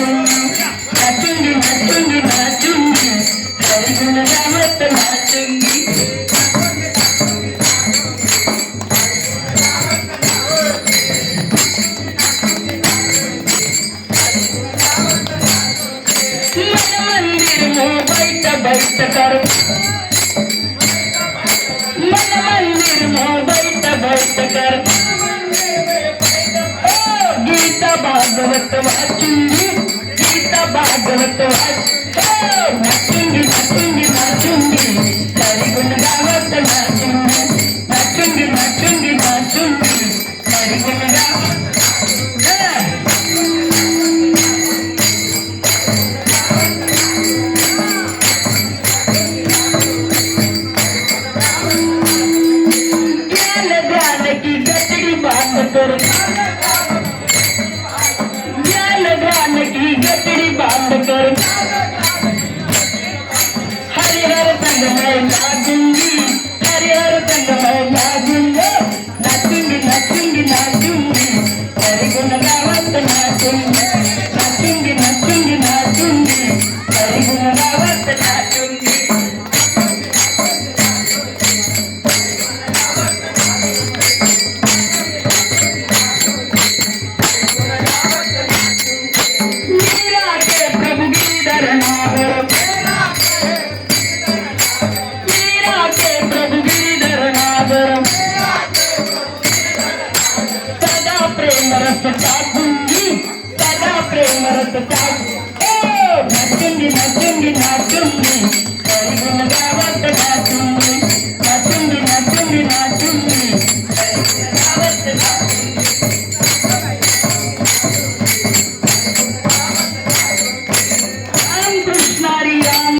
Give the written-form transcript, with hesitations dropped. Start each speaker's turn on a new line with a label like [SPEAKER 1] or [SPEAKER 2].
[SPEAKER 1] नाचूंगी नाचूंगी नाचूंगी नाचूंगी हरि गुण गावत नाचूंगी बैठ कर मन मंदिर में बैठ कर गीता भागवत वाचूंगी गीता भागवत नाचूंगी नाचूंगी नाचूंगी हरि गुण गावत नाचूंगी नाचूंगी नाचूंगी नाचूंगी हरि गुण गावत ज्ञान ध्यान की गठड़ी बांध कर हरिहर संग में नाचूंगी हरिहर संग में नाचूंगी नाचूंगी नाचूंगी नाचूंगी हरि गुण गावत नाचूंगी नाचूंगी नाचूंगी नाचूंगी हरि गुण गावत नाचूंगी सदा प्रेम रस चाटूंगी सदा प्रेम रस चाटूंगी